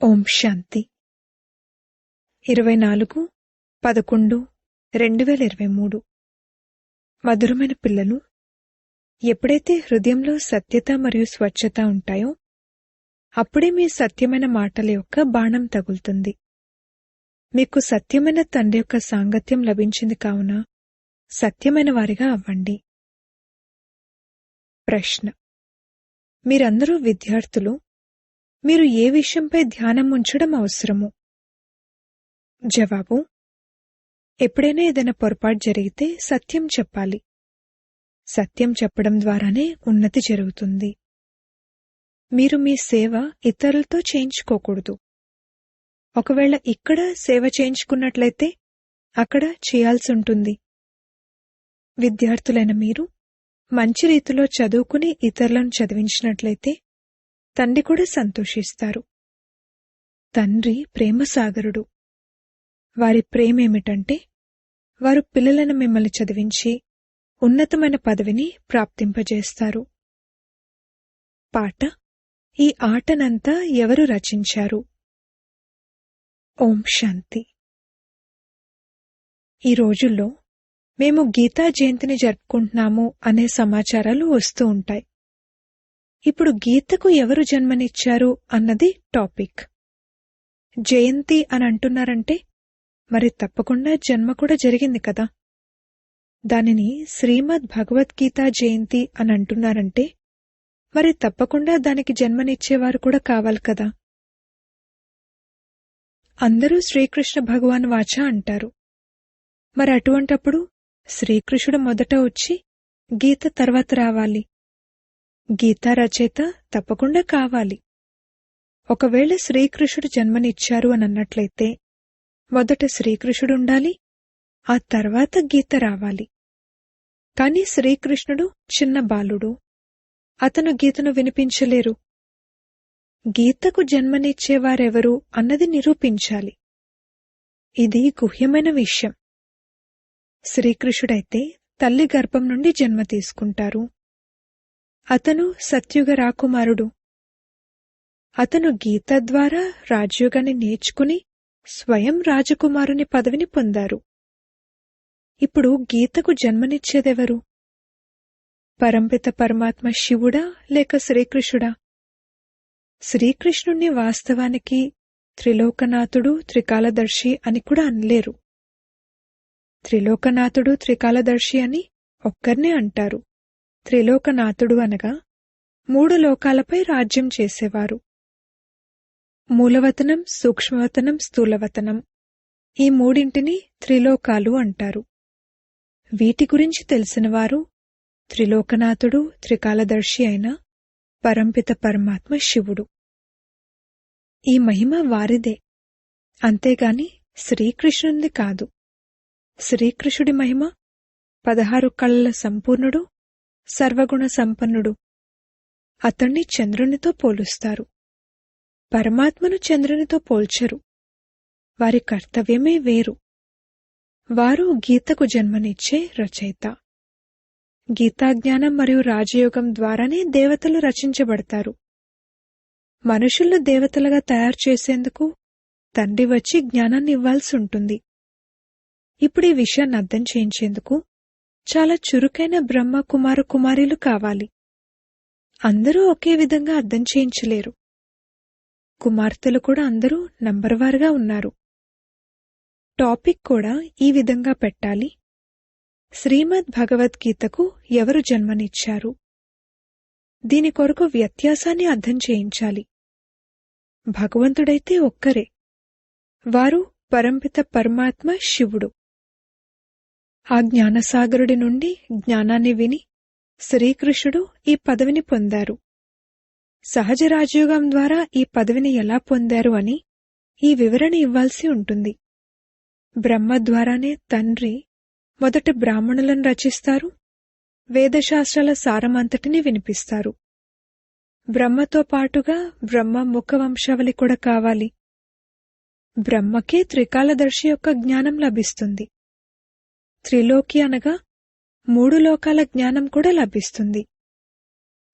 ఓం శాంతి 24/11/2023 మధురమైన పిల్లలు, ఎప్పుడైతే హృదయంలో సత్యత మరియు స్వచ్ఛత ఉంటాయో అప్పుడే మీ సత్యమైన మాటల యొక్క బాణం తగులుతుంది. మీకు సత్యమైన తండ్రి యొక్క సాంగత్యం లభించింది కావున సత్యమైన వారిగా అవ్వండి. ప్రశ్న: మీరందరూ విద్యార్థులు. మీరు ఏ విషయంపై ధ్యానం ఉంచడం అవసరము? జవాబు: ఎప్పుడైనా ఏదైనా పొరపాటు జరిగితే సత్యం చెప్పాలి. సత్యం చెప్పడం ద్వారానే ఉన్నతి జరుగుతుంది. మీరు మీ సేవ ఇతరులతో చేయించుకోకూడదు. ఒకవేళ ఇక్కడ సేవ చేయించుకున్నట్లయితే అక్కడ చేయాల్సి ఉంటుంది. విద్యార్థులైన మీరు మంచి రీతిలో చదువుకుని ఇతరులను చదివించినట్లయితే తండ్రి కూడా సంతోషిస్తారు. తండ్రి ప్రేమసాగరుడు. వారి ప్రేమేమిటంటే వారు పిల్లలను మిమ్మల్ని చదివించి ఉన్నతమైన పదవిని ప్రాప్తింపజేస్తారు. పాట: ఈ ఆటనంతా ఎవరు రచించారు? ఓం శాంతి. ఈ రోజుల్లో మేము గీతా జయంతిని జరుపుకుంటున్నాము అనే సమాచారాలు వస్తూ ఉంటాయి. ఇప్పుడు గీతకు ఎవరు జన్మనిచ్చారు అన్నది టాపిక్. జయంతి అని అంటున్నారంటే మరి తప్పకుండా జన్మ కూడా జరిగింది కదా. దానిని శ్రీమద్ భగవద్గీత జయంతి అని అంటున్నారంటే మరి తప్పకుండా దానికి జన్మనిచ్చేవారు కూడా కావాలి కదా. అందరూ శ్రీకృష్ణ భగవాన్ వాచ అంటారు. మరి అటువంటప్పుడు శ్రీకృష్ణుడు మొదట వచ్చి గీత తర్వాత రావాలి. గీతా రచయిత తప్పకుండా కావాలి. ఒకవేళ శ్రీకృష్ణుడు జన్మనిచ్చారు అని అన్నట్లయితే మొదట శ్రీకృష్ణుడు ఉండాలి, ఆ తర్వాత గీత రావాలి. కాని శ్రీకృష్ణుడు చిన్న బాలుడు, అతను గీతను వినిపించలేరు. గీతకు జన్మనిచ్చేవారెవరు అన్నది నిరూపించాలి. ఇది గుహ్యమైన విషయం. శ్రీకృష్ణుడైతే తల్లి గర్భం నుండి జన్మ తీసుకుంటారు. అతను సత్యుగ రాకుమారుడు. అతను గీత ద్వారా రాజయోగాన్ని నేర్చుకుని స్వయం రాజకుమారుని పదవిని పొందారు. ఇప్పుడు గీతకు జన్మనిచ్చేదెవరు? పరంపిత పరమాత్మ శివుడా లేక శ్రీకృష్ణుడా? శ్రీకృష్ణుణ్ణి వాస్తవానికి త్రిలోకనాథుడు, త్రికాలదర్శి అని కూడా అనలేరు. త్రిలోకనాథుడు, త్రికాలదర్శి అని ఒక్కర్నే అంటారు. త్రిలోకనాథుడు అనగా 3 లోకాలపై రాజ్యం చేసేవారు. మూలవతనం, సూక్ష్మవతనం, స్థూలవతనం, ఈ మూడింటిని త్రిలోకాలు అంటారు. వీటి గురించి తెలిసినవారు త్రిలోకనాథుడు, త్రికాలదర్శి అయిన పరంపిత పరమాత్మ శివుడు. ఈ మహిమ వారిదే, అంతేగాని శ్రీకృష్ణునిది కాదు. శ్రీకృష్ణుడి మహిమ 16 కళల సంపూర్ణుడు, సర్వగుణ సంపన్నుడు. అతణ్ణి చంద్రునితో పోలుస్తారు. పరమాత్మను చంద్రునితో పోల్చరు. వారి కర్తవ్యమే వేరు. వారు గీతకు జన్మనిచ్చే రచయిత. గీతాజ్ఞానం మరియు రాజయోగం ద్వారానే దేవతలు రచించబడతారు. మనుషులను దేవతలుగా తయారు చేసేందుకు తండ్రి వచ్చి జ్ఞానాన్ని ఇవ్వాల్సి ఉంటుంది. ఇప్పుడు ఈ విషయాన్ని అర్థం చేయించేందుకు చాలా చురుకైన బ్రహ్మ కుమార కుమారీలు కావాలి. అందరూ ఒకే విధంగా అర్థం చేయించలేరు. కుమార్తెలు కూడా అందరూ నంబర్వారుగా ఉన్నారు. టాపిక్ కూడా ఈ విధంగా పెట్టాలి: శ్రీమద్ భగవద్గీతకు ఎవరు జన్మనిచ్చారు? దీని కొరకు వ్యత్యాసాన్ని అర్థం చేయించాలి. భగవంతుడైతే ఒక్కరే. వారు పరంపిత పరమాత్మ శివుడు. ఆ జ్ఞానసాగరుడి నుండి జ్ఞానాన్ని విని శ్రీకృష్ణుడు ఈ పదవిని పొందారు. సహజ రాజయోగం ద్వారా ఈ పదవిని ఎలా పొందారు అని ఈ వివరణ ఇవ్వాల్సి ఉంటుంది. బ్రహ్మ ద్వారానే తండ్రి మొదట బ్రాహ్మణులను రచిస్తారు. వేదశాస్త్రాల సారమంతటిని వినిపిస్తారు. బ్రహ్మతో పాటుగా బ్రహ్మ ముఖవంశావళి కూడా కావాలి. బ్రహ్మకే త్రికాలదర్శి యొక్క జ్ఞానం లభిస్తుంది. త్రిలోకి అనగా 3 లోకాల జ్ఞానం కూడా లభిస్తుంది.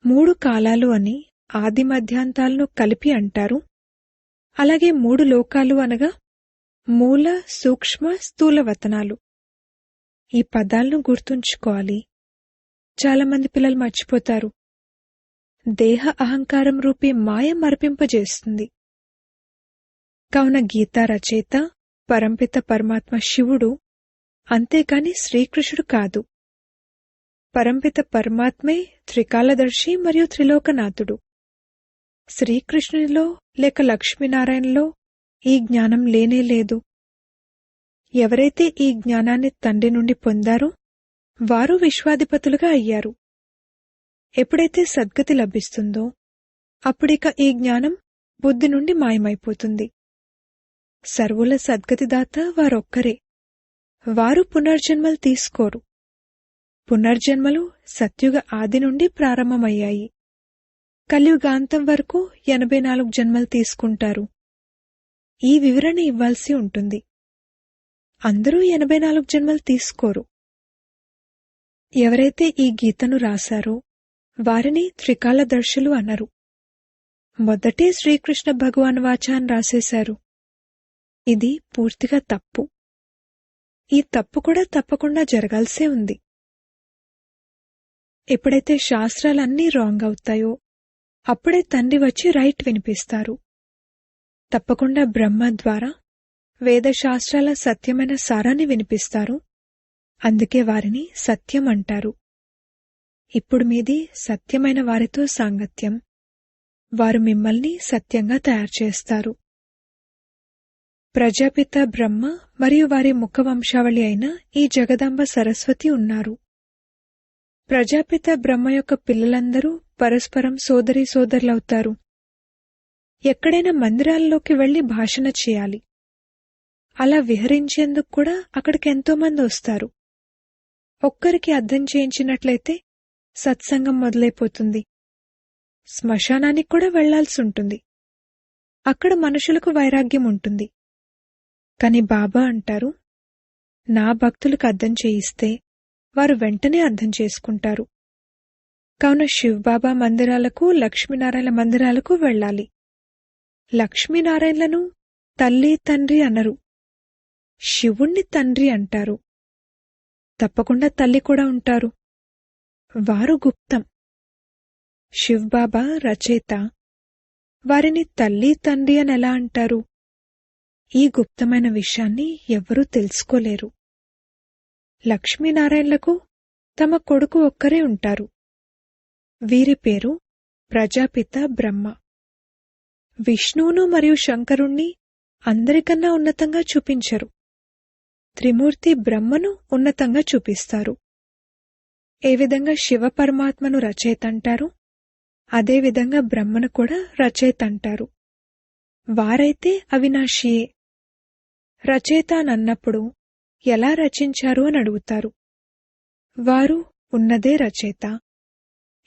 3 కాలాలు అని ఆది మధ్యాంతాలను కలిపి అంటారు. అలాగే 3 లోకాలు అనగా మూల, సూక్ష్మ, స్థూల వతనాలు. ఈ పదాలను గుర్తుంచుకోవాలి. చాలామంది పిల్లలు మర్చిపోతారు. దేహ అహంకారం రూపీ మాయ మరిపింపజేస్తుంది. కావున గీతా రచయిత పరంపిత పరమాత్మ శివుడు, అంతేకాని శ్రీకృష్ణుడు కాదు. పరంపిత పరమాత్మే త్రికాలదర్శి మరియు త్రిలోకనాథుడు. శ్రీకృష్ణునిలో లేక లక్ష్మీనారాయణలో ఈ జ్ఞానం లేనేలేదు. ఎవరైతే ఈ జ్ఞానాన్ని తండ్రి నుండి పొందారో వారు విశ్వాధిపతులుగా అయ్యారు. ఎప్పుడైతే సద్గతి లభిస్తుందో అప్పుడిక ఈ జ్ఞానం బుద్ధి నుండి మాయమైపోతుంది. సర్వుల సద్గతిదాత వారొక్కరే. వారు పునర్జన్మలు తీసుకోరు. పునర్జన్మలు సత్యుగ ఆది నుండి ప్రారంభమయ్యాయి. కలియుగాంతం వరకు 84 జన్మలు తీసుకుంటారు. ఈ వివరణ ఇవ్వాల్సి ఉంటుంది. అందరూ 84 జన్మలు తీసుకోరు. ఎవరైతే ఈ గీతను రాశారో వారిని త్రికాలదర్శులు అనరు. మొదటే శ్రీకృష్ణ భగవాన్ వాచాన్ రాసేశారు. ఇది పూర్తిగా తప్పు. ఈ తప్పు కూడా తప్పకుండా జరగాల్సే ఉంది. ఎప్పుడైతే శాస్త్రాలన్నీ రాంగ్ అవుతాయో అప్పుడే తండ్రి వచ్చి రైట్ వినిపిస్తారు. తప్పకుండా బ్రహ్మ ద్వారా వేదశాస్త్రాల సత్యమైన సారాన్ని వినిపిస్తారు. అందుకే వారిని సత్యం అంటారు. ఇప్పుడు మీది సత్యమైన వారితో సాంగత్యం. వారు మిమ్మల్ని సత్యంగా తయారు చేస్తారు. ప్రజాపిత బ్రహ్మ మరియు వారి ముఖవంశావళి అయిన ఈ జగదాంబ సరస్వతి ఉన్నారు. ప్రజాపిత బ్రహ్మ యొక్క పిల్లలందరూ పరస్పరం సోదరీ సోదరులవుతారు. ఎక్కడైనా మందిరాల్లోకి వెళ్లి భాషణ చేయాలి. అలా విహరించేందుకు కూడా అక్కడికెంతోమంది వస్తారు. ఒక్కరికి అర్థం చేయించినట్లయితే సత్సంగం మొదలైపోతుంది. శ్మశానానికి కూడా వెళ్లాల్సుంటుంది. అక్కడ మనుషులకు వైరాగ్యం ఉంటుంది. కాని బాబా అంటారు, నా భక్తులకు అర్థం చేయిస్తే వారు వెంటనే అర్థం చేసుకుంటారు. కావున శివబాబా మందిరాలకు, లక్ష్మీనారాయణ మందిరాలకు వెళ్ళాలి. లక్ష్మీనారాయణలను తల్లి తండ్రి అనరు. శివుణ్ణి తండ్రి అంటారు. తప్పకుండా తల్లి కూడా ఉంటారు. వారు గుప్తం. శివబాబా రచయిత. వారిని తల్లి తండ్రి అని ఎలా అంటారు? ఈ గుప్తమైన విషయాన్ని ఎవ్వరూ తెలుసుకోలేరు. లక్ష్మీనారాయణలకు తమ కొడుకు ఒక్కరే ఉంటారు. వీరి పేరు ప్రజాపిత బ్రహ్మ. విష్ణువును మరియు శంకరుణ్ణి అందరికన్నా ఉన్నతంగా చూపించరు. త్రిమూర్తి బ్రహ్మను ఉన్నతంగా చూపిస్తారు. ఏ విధంగా శివ పరమాత్మను రచయిత అంటారు, అదేవిధంగా బ్రహ్మను కూడా రచయిత అంటారు. వారైతే అవినాశియే. రచయిత అన్నప్పుడు ఎలా రచించారు అని అడుగుతారు. వారు ఉన్నదే రచయిత.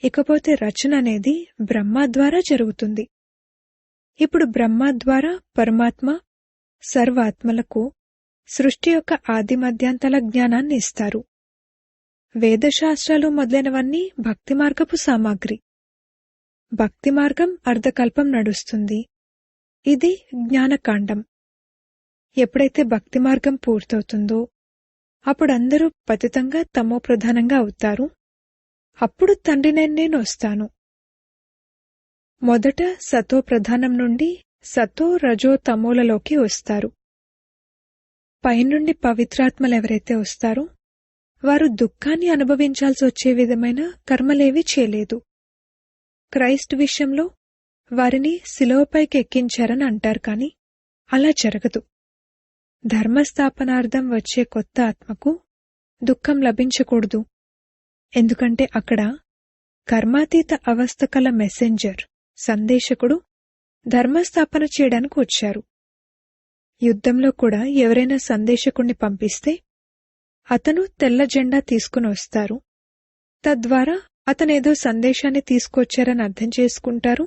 ఇకపోతే రచన అనేది బ్రహ్మ ద్వారా జరుగుతుంది. ఇప్పుడు బ్రహ్మ ద్వారా పరమాత్మ సర్వాత్మలకు సృష్టి యొక్క ఆది మధ్యాంతాల జ్ఞానాన్ని ఇస్తారు. వేదశాస్త్రాలు మొదలైనవన్నీ భక్తి మార్గపు సామాగ్రి. భక్తి మార్గం అర్ధకల్పం నడుస్తుంది. ఇది జ్ఞానకాండం. ఎప్పుడైతే భక్తి మార్గం పూర్తవుతుందో అప్పుడందరూ పతితంగా తమో ప్రధానంగా అవుతారు. అప్పుడు తండ్రినైన నేను వస్తాను. మొదట సతో ప్రధానం నుండి సతో రజో తమోలలోకి వస్తారు. పైనుండి పవిత్రాత్మలెవరైతే వస్తారో వారు దుఃఖాన్ని అనుభవించాల్సి వచ్చే విధమైన కర్మలేవీ చేయలేదు. క్రైస్ట్ విషయంలో వారిని శిలువపైకి ఎక్కించారని అంటారు, కాని అలా జరగదు. ధర్మస్థాపనార్థం వచ్చే కొత్త ఆత్మకు దుఃఖం లభించకూడదు. ఎందుకంటే అక్కడ కర్మాతీత అవస్థ కల మెసెంజర్, సందేశకుడు ధర్మస్థాపన చేయడానికి వచ్చారు. యుద్ధంలో కూడా ఎవరైనా సందేశకుణ్ణి పంపిస్తే అతను తెల్ల జెండా తీసుకుని వస్తారు. తద్వారా అతనేదో సందేశాన్ని తీసుకొచ్చారని అర్థం చేసుకుంటారు.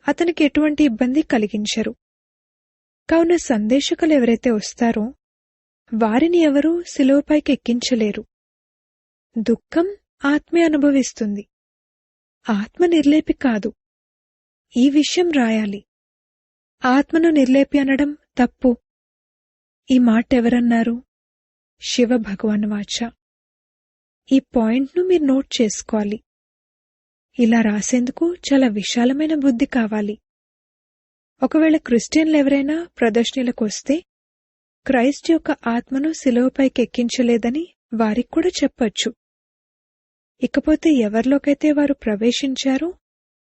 అతనికి ఎటువంటి ఇబ్బంది కలిగించరు. కావున సందేశకులు ఎవరైతే వస్తారో వారిని ఎవరూ శిలువపైకి ఎక్కించలేరు. దుఃఖం ఆత్మే అనుభవిస్తుంది. ఆత్మ నిర్లేపి కాదు. ఈ విషయం రాయాలి. ఆత్మను నిర్లేపి అనడం తప్పు. ఈ మాట ఎవరన్నారు? శివ భగవాన్ వాచ. ఈ పాయింట్ను మీరు నోట్ చేసుకోవాలి. ఇలా రాసేందుకు చాలా విశాలమైన బుద్ధి కావాలి. ఒకవేళ క్రిస్టియన్లు ఎవరైనా ప్రదర్శనలకు వస్తే క్రైస్ట్ యొక్క ఆత్మను శిలువపైకి ఎక్కించలేదని వారికి కూడా చెప్పొచ్చు. ఇకపోతే ఎవరిలోకైతే వారు ప్రవేశించారో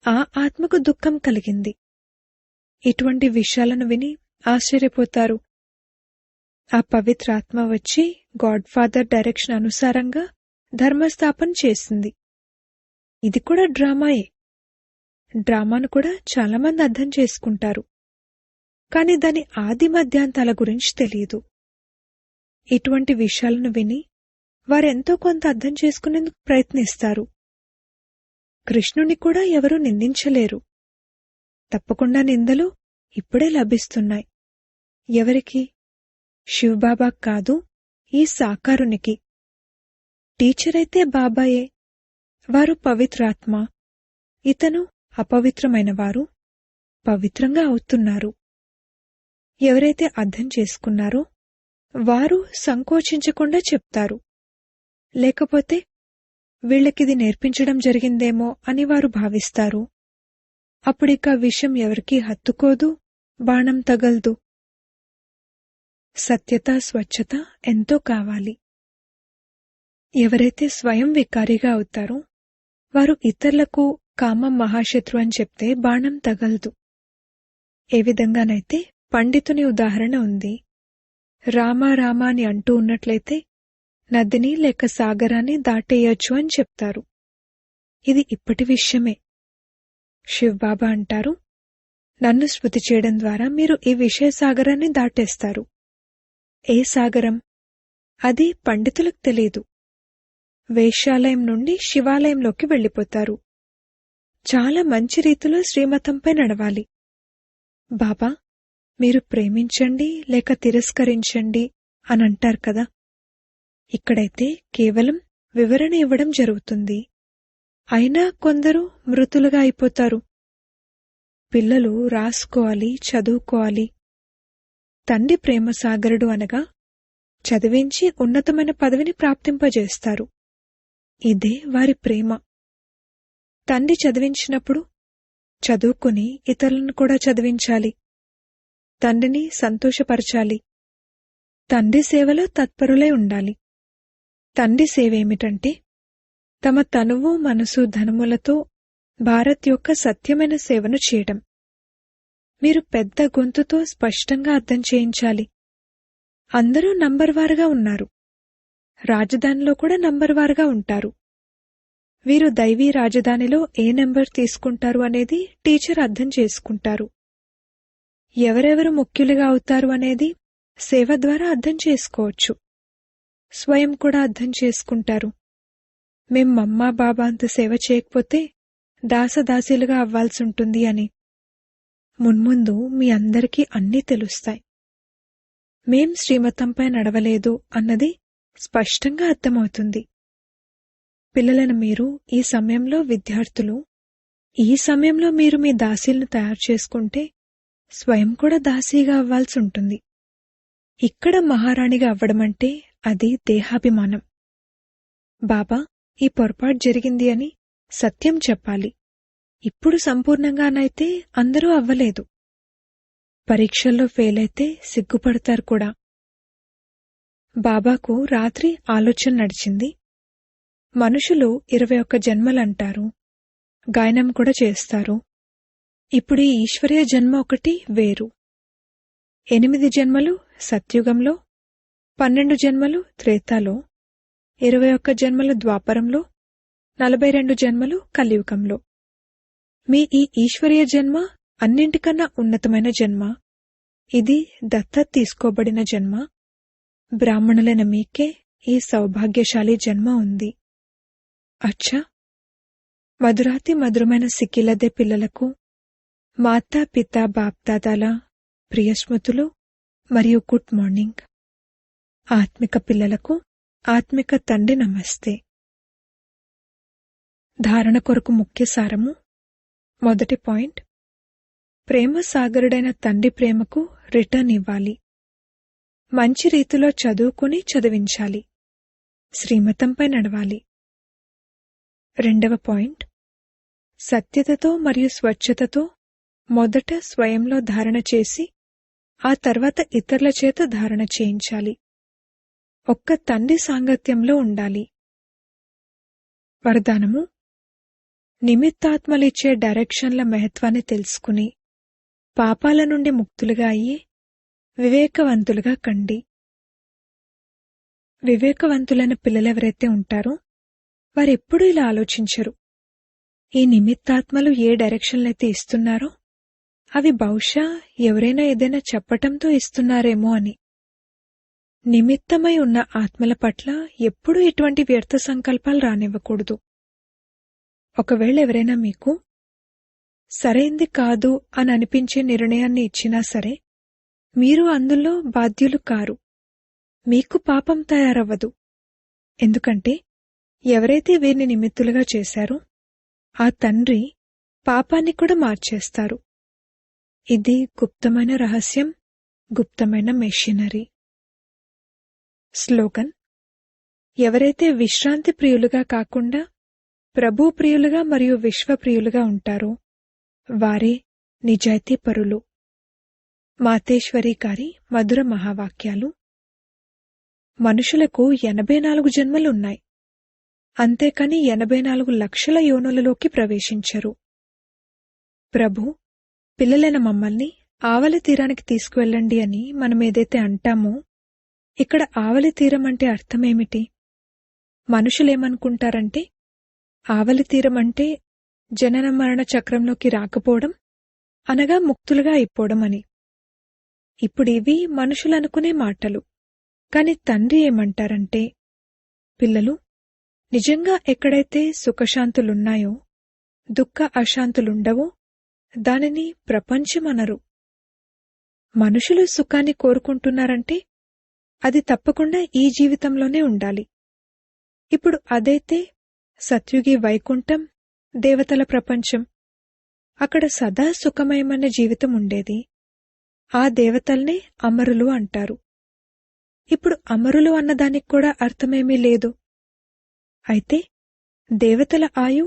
ఆ ఆత్మకు దుఃఖం కలిగింది. ఇటువంటి విషయాలను విని ఆశ్చర్యపోతారు. ఆ పవిత్ర ఆత్మ వచ్చి గాడ్ ఫాదర్ డైరెక్షన్ అనుసారంగా ధర్మస్థాపన చేసింది. ఇది కూడా డ్రామాయే. డ్రామాను కూడా చాలామంది అర్థం చేసుకుంటారు, కాని దాని ఆది మధ్యాంతాల గురించి తెలియదు. ఇటువంటి విషయాలను విని వారెంతో కొంత అర్థం చేసుకునేందుకు ప్రయత్నిస్తారు. కృష్ణుని కూడా ఎవరూ నిందించలేరు. తప్పకుండా నిందలు ఇప్పుడే లభిస్తున్నాయి. ఎవరికి? శివబాబా కాదు, ఈ సాకారునికి. టీచర్ అయితే బాబాయే. వారు పవిత్రాత్మ, ఇతను అపవిత్రమైన వారు పవిత్రంగా అవుతున్నారు. ఎవరైతే అర్థం చేసుకున్నారో వారు సంకోచించకుండా చెప్తారు. లేకపోతే వీళ్లకిది నేర్పించడం జరిగిందేమో అని వారు భావిస్తారు. అప్పుడిక విషయం ఎవరికీ హత్తుకోదు, బాణం తగల్దు. సత్యత, స్వచ్ఛత ఎంతో కావాలి. ఎవరైతే స్వయం వికారిగా అవుతారో వారు ఇతరులకు కామం మహాశత్రు అని చెప్తే బాణం తగల్దు. ఏ విధంగానైతే పండితుని ఉదాహరణ ఉంది. రామా రామా అని అంటూ ఉన్నట్లయితే నదిని లేక సాగరాన్ని దాటేయొచ్చు అని చెప్తారు. ఇది ఇప్పటి విషయమే. శివబాబా అంటారు, నన్ను స్మృతి చేయడం ద్వారా మీరు ఈ విషయ సాగరాన్ని దాటేస్తారు. ఏ సాగరం? అది పండితులకు తెలీదు. వేశ్యాలయం నుండి శివాలయంలోకి వెళ్ళిపోతారు. చాలా మంచి రీతిలో శ్రీమతంపై నడవాలి. బాబా, మీరు ప్రేమించండి లేక తిరస్కరించండి అని అంటారు కదా. ఇక్కడైతే కేవలం వివరణ ఇవ్వడం జరుగుతుంది. అయినా కొందరు మృతులుగా అయిపోతారు. పిల్లలు రాసుకోవాలి, చదువుకోవాలి. తండ్రి ప్రేమసాగరుడు అనగా చదివించి ఉన్నతమైన పదవిని ప్రాప్తింపజేస్తారు. ఇదే వారి ప్రేమ. తండ్రి చదివించినప్పుడు చదువుకుని ఇతరులను కూడా చదివించాలి. తండ్రిని సంతోషపరచాలి. తండ్రి సేవలో తత్పరులై ఉండాలి. తండ్రి సేవేమిటంటే తమ తనువు, మనసు, ధనములతో భారత్ యొక్క సత్యమైన సేవను చేయడం. మీరు పెద్ద గొంతుతో స్పష్టంగా అర్థం చేయించాలి. అందరూ నంబర్వారుగా ఉన్నారు. రాజధానిలో కూడా నంబర్వారుగా ఉంటారు. వీరు దైవీ రాజధానిలో ఏ నెంబర్ తీసుకుంటారు అనేది టీచర్ అర్థం చేసుకుంటారు. ఎవరెవరు ముఖ్యులుగా అవుతారు అనేది సేవ ద్వారా అర్థం చేసుకోవచ్చు. స్వయం కూడా అర్థం చేసుకుంటారు. మేం మమ్మా బాబా అంత సేవ చేయకపోతే దాసదాసీలుగా అవ్వాల్సుంటుంది అని. మున్ముందు మీ అందరికీ అన్నీ తెలుస్తాయి. మేం శ్రీమతంపై నడవలేదు అన్నది స్పష్టంగా అర్థమవుతుంది. పిల్లలను మీరు ఈ సమయంలో విద్యార్థులు, ఈ సమయంలో మీరు మీ దాసీలను తయారు చేసుకుంటే స్వయం కూడా దాసీగా అవ్వాల్సుంటుంది. ఇక్కడ మహారాణిగా అవ్వడమంటే అది దేహాభిమానం. బాబా, ఈ పొరపాటు జరిగింది అని సత్యం చెప్పాలి. ఇప్పుడు సంపూర్ణంగానైతే అందరూ అవ్వలేదు. పరీక్షల్లో ఫెయిల్ అయితే సిగ్గుపడతారు కూడా. బాబాకు రాత్రి ఆలోచన నడిచింది. మనుషులు 21 జన్మలంటారు, గాయనం కూడా చేస్తారు. ఇప్పుడు ఈ ఈశ్వరీయ జన్మ ఒకటి వేరు. 8 జన్మలు సత్యుగంలో, 12 జన్మలు త్రేతాలో, 21 జన్మలు ద్వాపరంలో, 42 జన్మలు కలియుగంలో. మీ ఈ ఈశ్వరీయ జన్మ అన్నింటికన్నా ఉన్నతమైన జన్మ. ఇది దత్తత తీసుకోబడిన జన్మ. బ్రాహ్మణులైన మీకే ఈ సౌభాగ్యశాలి జన్మ ఉంది. అచ్చా, మధురాతి మధురమైన సిక్కిలదే పిల్లలకు మాతా పిత బాప్దాదాల ప్రియస్మృతులు మరియు గుడ్ మార్నింగ్. ఆత్మిక పిల్లలకు ఆత్మిక తండ్రి నమస్తే. ధారణ కొరకు ముఖ్య సారము. మొదటి పాయింట్, ప్రేమ సాగరుడైన తండ్రి ప్రేమకు రిటర్న్ ఇవ్వాలి. మంచి రీతిలో చదువుకుని చదివించాలి. శ్రీమతంపై నడవాలి. 2వ పాయింట్, సత్యతతో మరియు స్వచ్ఛతతో మొదట స్వయంలో ధారణ చేసి ఆ తర్వాత ఇతరుల చేత ధారణ చేయించాలి. ఒక్క తండ్రి సాంగత్యంలో ఉండాలి. వరదానము: నిమిత్తాత్మలిచ్చే డైరెక్షన్ల మహత్వాన్ని తెలుసుకుని పాపాల నుండి ముక్తులుగా అయ్యి వివేకవంతులుగా కండి. వివేకవంతులైన పిల్లలెవరైతే ఉంటారో వారెప్పుడూ ఇలా ఆలోచించరు, ఈ నిమిత్తాత్మలు ఏ డైరెక్షన్లైతే ఇస్తున్నారో అవి బహుశా ఎవరైనా ఏదైనా చెప్పటంతో ఇస్తున్నారేమో అని. నిమిత్తమై ఉన్న ఆత్మల పట్ల ఎప్పుడూ ఎటువంటి వ్యర్థ సంకల్పాలు రానివ్వకూడదు. ఒకవేళ ఎవరైనా మీకు సరైంది కాదు అని అనిపించే నిర్ణయాన్ని ఇచ్చినా సరే, మీరు అందులో బాధ్యులు కారు. మీకు పాపం తయారవ్వదు. ఎందుకంటే ఎవరైతే వీరిని నిమిత్తులుగా చేశారో ఆ తండ్రి పాపాన్ని కూడా మార్చేస్తారు. ఇది గుప్తమైన రహస్యం, గుప్తమైన మెషినరీ. స్లోగన్: ఎవరైతే విశ్రాంతి ప్రియులుగా కాకుండా ప్రభు ప్రియులుగా మరియు విశ్వప్రియులుగా ఉంటారో వారే నిజాయితీ పరులు. మాతేశ్వరి గారి మధుర మహావాక్యాలు. మనుషులకు 84 జన్మలున్నాయి. అంతేకాని 84 లక్షల యోనులలోకి ప్రవేశించరు. ప్రభు పిల్లలైన మమ్మల్ని ఆవలి తీరానికి తీసుకువెళ్ళండి అని మనమేదైతే అంటామో, ఇక్కడ ఆవలి తీరం అంటే అర్థమేమిటి? మనుషులేమనుకుంటారంటే ఆవలి తీరం అంటే జనన మరణ చక్రంలోకి రాకపోవడం, అనగా ముక్తులుగా అయిపోవడం అని. ఇప్పుడివి మనుషులనుకునే మాటలు. కాని తండ్రి ఏమంటారంటే, పిల్లలు, నిజంగా ఎక్కడైతే సుఖశాంతులున్నాయో, దుఃఖ అశాంతులుండవో దానిని ప్రపంచమనరు. మనుషులు సుఖాన్ని కోరుకుంటున్నారంటే అది తప్పకుండా ఈ జీవితంలోనే ఉండాలి. ఇప్పుడు అదైతే సత్యుగి వైకుంఠం, దేవతల ప్రపంచం. అక్కడ సదా సుఖమయమైన జీవితం ఉండేది. ఆ దేవతల్నే అమరులు అంటారు. ఇప్పుడు అమరులు అన్నదానికి కూడా అర్థమేమీ లేదు. అయితే దేవతల ఆయు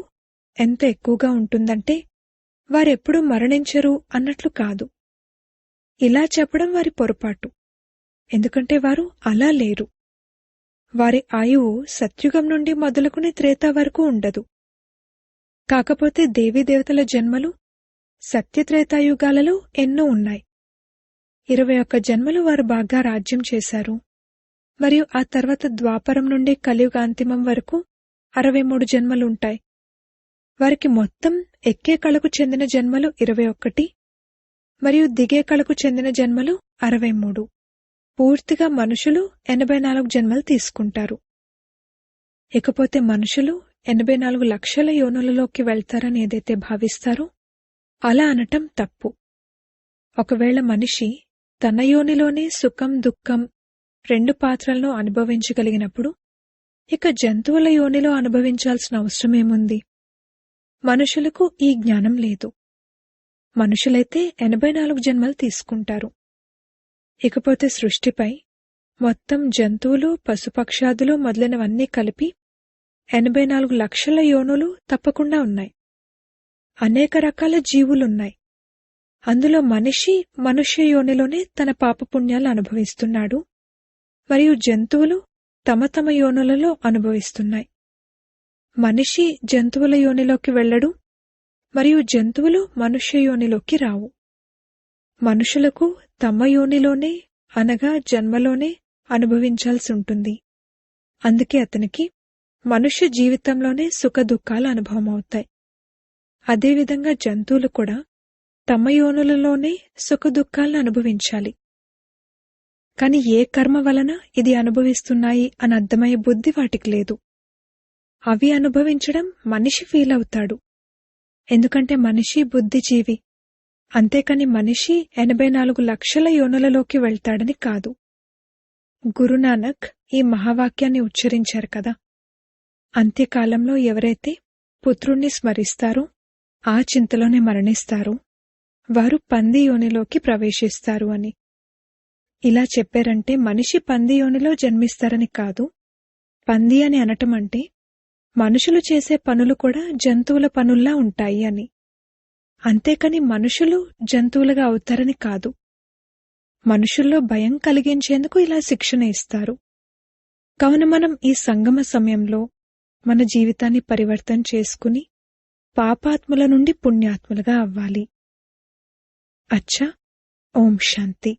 ఎంత ఎక్కువగా ఉంటుందంటే వారెప్పుడూ మరణించరు అన్నట్లు కాదు. ఇలా చెప్పడం వారి పొరపాటు. ఎందుకంటే వారు అలా లేరు. వారి ఆయువు సత్యుగం నుండి మొదలుకుని త్రేతా వరకు ఉండదు. కాకపోతే దేవీదేవతల జన్మలు సత్యత్రేతాయుగాలలో ఎన్నో ఉన్నాయి. 21 జన్మలు వారు బాగా రాజ్యం చేశారు. మరియు ఆ తర్వాత ద్వాపరం నుండి కలియుగాంతిమం వరకు 63 జన్మలుంటాయి. వారికి మొత్తం ఎక్కే కళకు చెందిన జన్మలు 21 మరియు దిగే కళకు చెందిన జన్మలు 63. పూర్తిగా మనుషులు 84 జన్మలు తీసుకుంటారు. ఇకపోతే మనుషులు 84 లక్షల యోనులలోకి వెళ్తారని ఏదైతే భావిస్తారో అలా అనటం తప్పు. ఒకవేళ మనిషి తన యోనిలోనే సుఖం దుఃఖం 2 పాత్రలను అనుభవించగలిగినప్పుడు ఇక జంతువుల యోనిలో అనుభవించాల్సిన అవసరమేముంది? మనుషులకు ఈ జ్ఞానం లేదు. మనుషులైతే 84 జన్మలు తీసుకుంటారు. ఇకపోతే సృష్టిపై మొత్తం జంతువులు, పశుపక్షాదులు మొదలైనవన్నీ కలిపి 84 లక్షల యోనులు తప్పకుండా ఉన్నాయి. అనేక రకాల జీవులున్నాయి. అందులో మనిషి మనుష్య యోనిలోనే తన పాపపుణ్యాలు అనుభవిస్తున్నాడు. మరియు జంతువులు తమ తమ యోనులలో అనుభవిస్తున్నాయి. మనిషి జంతువుల యోనిలోకి వెళ్ళడు మరియు జంతువులు మనుష్య యోనిలోకి రావు. మనుషులకు తమ యోనిలోనే అనగా జన్మలోనే అనుభవించాల్సి ఉంటుంది. అందుకే అతనికి మనుష్య జీవితంలోనే సుఖ దుఃఖాలు అనుభవమవుతాయి. అదేవిధంగా జంతువులు కూడా తమ యోనులలోనే సుఖ దుఃఖాలను అనుభవించాలి. కాని ఏ కర్మ వలన ఇది అనుభవిస్తున్నాయి అని అర్థమయ్యే బుద్ధి వాటికి లేదు. అవి అనుభవించడం మనిషి ఫీల్ అవుతాడు. ఎందుకంటే మనిషి బుద్ధిజీవి. అంతేకాని మనిషి 84 లక్షల యోనులలోకి వెళ్తాడని కాదు. గురునానక్ ఈ మహావాక్యాన్ని ఉచ్చరించారు కదా. అంత్యకాలంలో ఎవరైతే పుత్రుణ్ణి స్మరిస్తారో ఆ చింతలోనే మరణిస్తారో వారు పంది యోనిలోకి ప్రవేశిస్తారు అని. ఇలా చెప్పారంటే మనిషి పంది యోనిలో జన్మిస్తారని కాదు. పంది అని అనటం అంటే మనుషులు చేసే పనులు కూడా జంతువుల పనుల్లా ఉంటాయి అని. అంతేకాని మనుషులు జంతువులుగా అవుతారని కాదు. మనుషుల్లో భయం కలిగించేందుకు ఇలా శిక్షణ ఇస్తారు. కావున మనం ఈ సంగమ సమయంలో మన జీవితాన్ని పరివర్తన చేసుకుని పాపాత్ముల నుండి పుణ్యాత్ములుగా అవ్వాలి. అచ్చా, ఓం శాంతి.